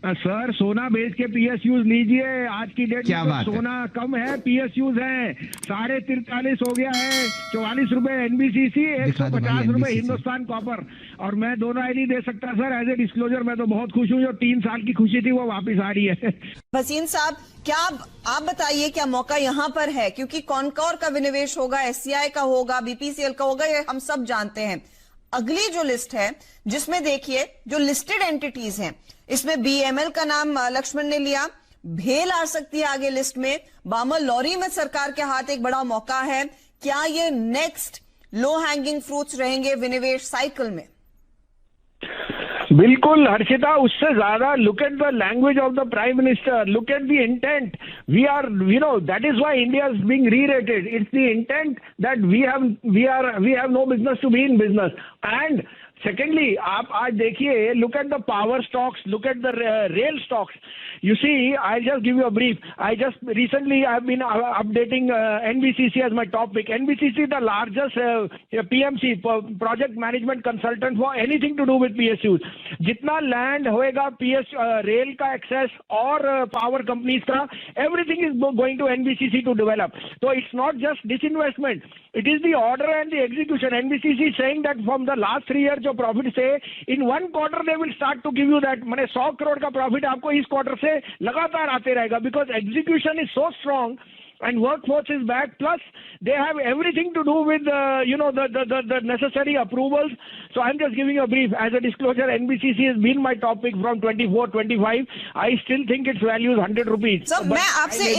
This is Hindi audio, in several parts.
सर सोना बेच के पीएसयूज लीजिए। आज की डेट क्या में बात है? सोना कम है, पीएसयूज है। 43.5 हो गया है। 44 रुपए एनबीसीसी, दिखा दो भाई 150 रुपए NBCC। हिंदुस्तान कॉपर। और मैं दोनों आई नहीं दे सकता सर, एज ए डिस्क्लोजर। मैं तो बहुत खुश हूँ, जो 3 साल की खुशी थी वो वापस आ रही है। भसीन साहब, क्या आप बताइए, क्या मौका यहां पर है? क्योंकि कॉनकॉर का विनिवेश होगा, एससीआई का होगा, बीपीसीएल का होगा, ये हम सब जानते हैं। अगली जो लिस्ट है, जिसमें देखिए जो लिस्टेड एंटिटीज हैं, इसमें बीएमएल का नाम लक्ष्मण ने लिया। भेल आ सकती है आगे लिस्ट में। बामर लॉरी में सरकार के हाथ एक बड़ा मौका है। क्या ये नेक्स्ट लो हैंगिंग फ्रूट्स रहेंगे विनिवेश साइकिल में? बिल्कुल हर्षिता, उससे ज्यादा look at the language of the prime minister, look at the intent. We are, that is why India is being re-rated. It's the intent that we have no business to be in business. And secondly, आप आज देखिए, look at the power stocks, look at the rail stocks. You see, I'll just give you a brief. Recently I've been updating NBCC as my top pick. NBCC is the largest PMC, project management consultant, for anything to do with PSUs. जितना land होएगा रेल का एक्सेस और पावर कंपनीज का, everything is going to NBCC to develop. So it's not just disinvestment. It is the order and the execution. NBCC is saying that from the last 3 years जो profit से in 1 quarter they will start to give you that, माने 100 करोड़ का प्रॉफिट आपको इस क्वार्टर से लगातार आते रहेगा, because execution is so strong and workforce is back, plus they have everything to do with the necessary approvals. So I'm just giving a brief. As a disclosure, NBCC has been my top pick from 24-25. I still think its value is 100 rupees. So मैं आपसे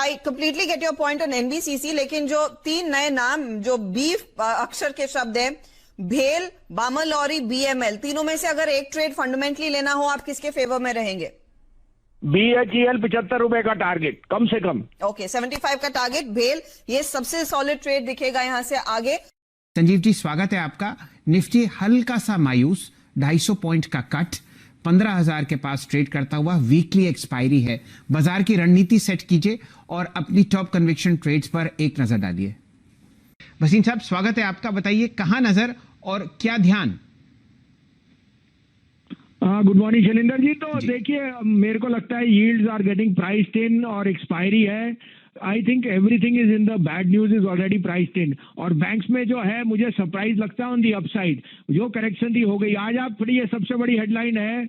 I completely get your point on NBCC, लेकिन जो 3 नए नाम जो बीफ अक्षर के शब्द हैं, भेल, बामर लॉरी, बीएमएल, तीनों में से अगर एक ट्रेड फंडामेंटली लेना हो, आप किसके फेवर में रहेंगे? BHEL 75 रुपए का टारगेट कम से कम। ओके, 75 का टारगेट। भेल ये सबसे सॉलिड ट्रेड दिखेगा यहां से आगे। संजीव जी, स्वागत है आपका। निफ्टी हल्का सा मायूस, 250 पॉइंट का कट, 15,000 के पास ट्रेड करता हुआ। वीकली एक्सपायरी है। बाजार की रणनीति सेट कीजिए और अपनी टॉप कन्विक्शन ट्रेड्स पर एक नजर डालिए। भसीन साहब, स्वागत है आपका। बताइए कहां नजर और क्या ध्यान? Good morning Shailendra ji. तो देखिए, मेरे को लगता है yields are getting priced in और एक्सपायरी है। I think everything is in the bad news is already priced in. और बैंक्स में जो है, मुझे सरप्राइज लगता है ऑन दी अपसाइड। जो करेक्शन थी हो गई। आज आप पढ़िए, सबसे बड़ी हेडलाइन है,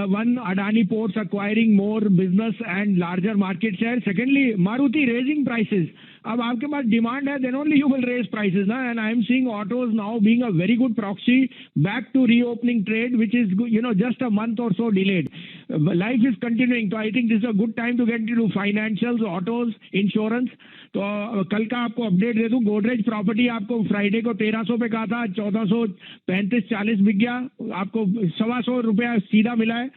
one, Adani Ports acquiring more business and larger market share. Secondly, Maruti raising prices. अब आपके पास डिमांड है, then only you will raise prices, ना? And I am seeing autos now being a very good proxy back to reopening trade, which is just a month or so delayed. Life is continuing, so I think this is a good time to get into financials, autos, insurance. तो कल का आपको अपडेट दे दूं, गोदरेज प्रॉपर्टी आपको फ्राइडे को 1300 पे कहा था, 1435-40 बिक गया, आपको 125 रुपया सीधा मिला है।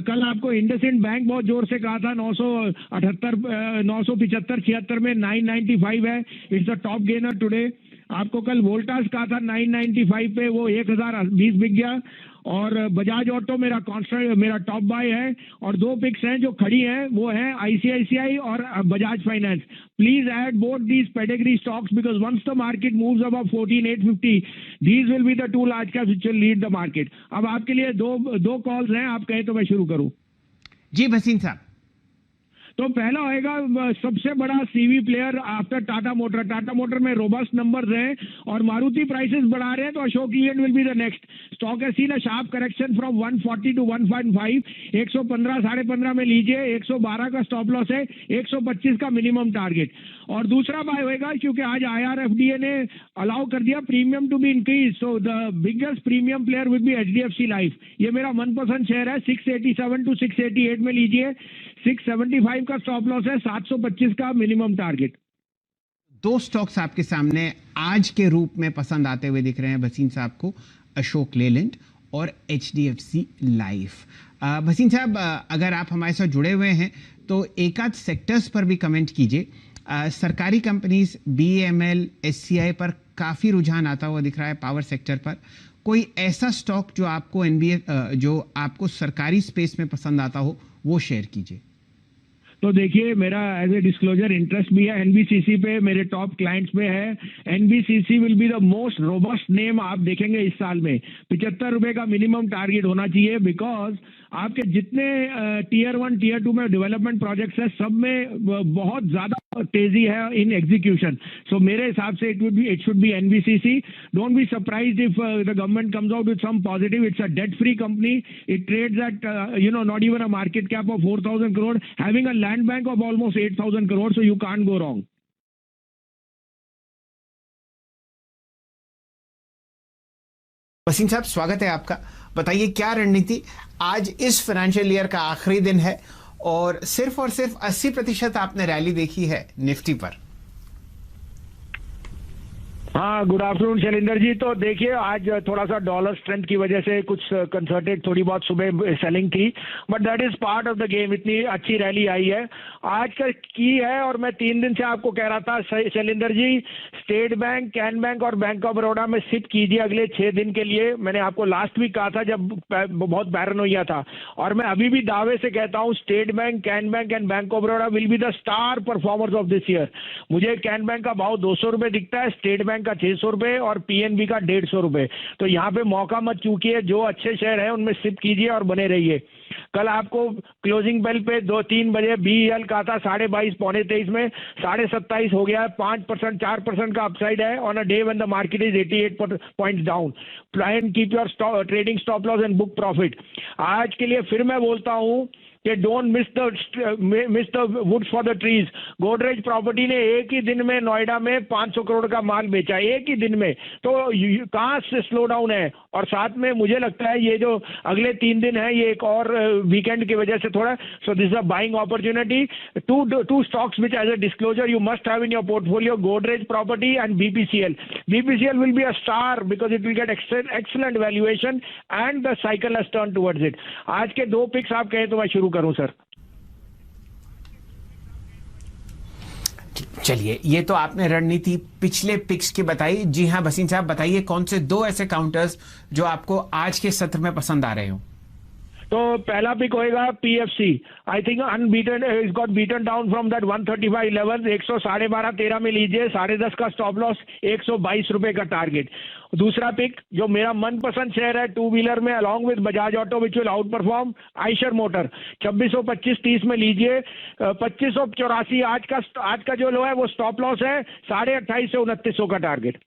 कल आपको इंडसइंड बैंक बहुत जोर से कहा था 975-76 में 995 है, it's the top gainer today. आपको कल वोल्टास कहा था 995 पे, वो 1020 बिक गया। और बजाज ऑटो मेरा कांस्टेंट, मेरा टॉप बाय है। और 2 पिक्स हैं जो खड़ी हैं, वो है आईसीआईसीआई और Bajaj finance. Please add both these pedigree stocks, because once the market moves above 14,850, these will be the 2 large caps which will lead the market. अब आपके लिए दो कॉल्स हैं, आप कहें तो मैं शुरू करूं। जी भसीन साहब। तो पहला होएगा सबसे बड़ा CV player after Tata motor. Tata motor में रोबस्ट नंबर्स हैं और मारुति प्राइसेस बढ़ा रहे हैं, तो Ashok Leyland will be the next. Stock has seen a sharp correction from 140 to 1.5। 115 15.5 में लीजिए। 112 का स्टॉप लॉस है, 125 का मिनिमम टारगेट। और दूसरा बाय होएगा, क्योंकि आज IRFDA ने अलाउ कर दिया premium to be increase, so the biggest premium player will be HDFC life. ये मेरा मनपसंद शेयर है। 687 टू 688 में लीजिए। 675 का स्टॉप लॉस है, 725 का मिनिमम टारगेट। 2 स्टॉक्स आपके सामने आज के रूप में पसंद आते हुए दिख रहे हैं भसीन साहब को, अशोक लेलैंड और HDFC लाइफ। भसीन साहब, अगर आप हमारे साथ जुड़े हुए हैं तो एक आध सेक्टर्स पर भी कमेंट कीजिए। सरकारी कंपनीज BML, SCI पर काफी रुझान आता हुआ दिख रहा है। पावर सेक्टर पर कोई ऐसा स्टॉक जो आपको जो आपको सरकारी स्पेस में पसंद आता हो, वो शेयर कीजिए। तो देखिए मेरा एज ए डिस्क्लोजर इंटरेस्ट भी है एनबीसीसी पे, मेरे टॉप क्लाइंट्स में है। NBCC will be the most robust name आप देखेंगे इस साल में। 75 रुपए का मिनिमम टारगेट होना चाहिए, बिकॉज आपके जितने टीयर 1 टीयर 2 में डेवलपमेंट प्रोजेक्ट्स है सब में बहुत ज्यादा तेजी है इन एग्जीक्यूशन। सो मेरे हिसाब से it should be NBCC. Don't be surprised if the government comes out with some positive. It's a debt free company, it trades at not even a market cap of 4,000 crore, having a land bank of almost 8,000 crore, so you can't go wrong. Wasim साहब, स्वागत है आपका। बताइए क्या रणनीति, आज इस फाइनेंशियल ईयर का आखिरी दिन है और सिर्फ 80% आपने रैली देखी है निफ्टी पर। हाँ, गुड आफ्टरनून शैलेंद्र जी। तो देखिए आज थोड़ा सा डॉलर स्ट्रेंथ की वजह से कुछ कंसर्टेड थोड़ी बहुत सुबह सेलिंग थी, but that is part of the game. इतनी अच्छी रैली आई है आज का की है। और मैं 3 दिन से आपको कह रहा था Shailendra ji, state bank, can bank और बैंक ऑफ बड़ौदा में सिप कीजिए अगले 6 दिन के लिए। मैंने आपको लास्ट वीक कहा था जब बहुत पैरानोइया था, और मैं अभी भी दावे से कहता हूँ state bank, can bank and bank of Baroda will be the star performers of this year. मुझे कैन बैंक का भाव 200 रुपए दिखता है, स्टेट बैंक का 600 रुपए और पीएनबी का 150 रुपए। तो यहाँ पे मौका मत चूकिए, जो अच्छे शेयर हैं उनमें सिप कीजिए और बने रहिए। कल आपको क्लोजिंग बेल पे 2-3 बजे बीईएल कहा था 22.5 पौने 23 में 27.5 हो गया है। 5% 4% का अपसाइड है on a day when the market is 88 points down. Plan keep your trading stop loss and book profit. आज के लिए फिर मैं बोलता हूँ कि don't miss the woods for the trees. Godrej property ने एक ही दिन में नोएडा में 500 करोड़ का माल बेचा, एक ही दिन में। तो कहाँ से स्लो डाउन है। और साथ में मुझे लगता है ये जो अगले 3 दिन है ये एक और वीकेंड की वजह से थोड़ा, so this a buying opportunity. Two stocks which as a disclosure you must have in your portfolio, Godrej property and BPCL. BPCL will be a star because it will get excellent valuation and the cycle has turn towards it. आज के 2 पिक्स आप कहें तो मैं शुरू करूं सर। चलिए, ये तो आपने रणनीति पिछले पिक्स की बताई। जी हाँ वसीम साहब, बताइए कौन से 2 ऐसे काउंटर्स जो आपको आज के सत्र में पसंद आ रहे हो। तो पहला पिक होएगा PFC. I think unbeaten, is got beaten down from that 135 level. 112.13 में लीजिए, 10.5 का स्टॉप लॉस, 122 रुपए का टारगेट। दूसरा पिक जो मेरा मनपसंद शेयर है 2 व्हीलर में along with Bajaj auto which will out perform, Eicher motor. 2625.30 में लीजिए। 2584 आज का जो लो है वो स्टॉप लॉस है। 28.5 से 2900 का टारगेट।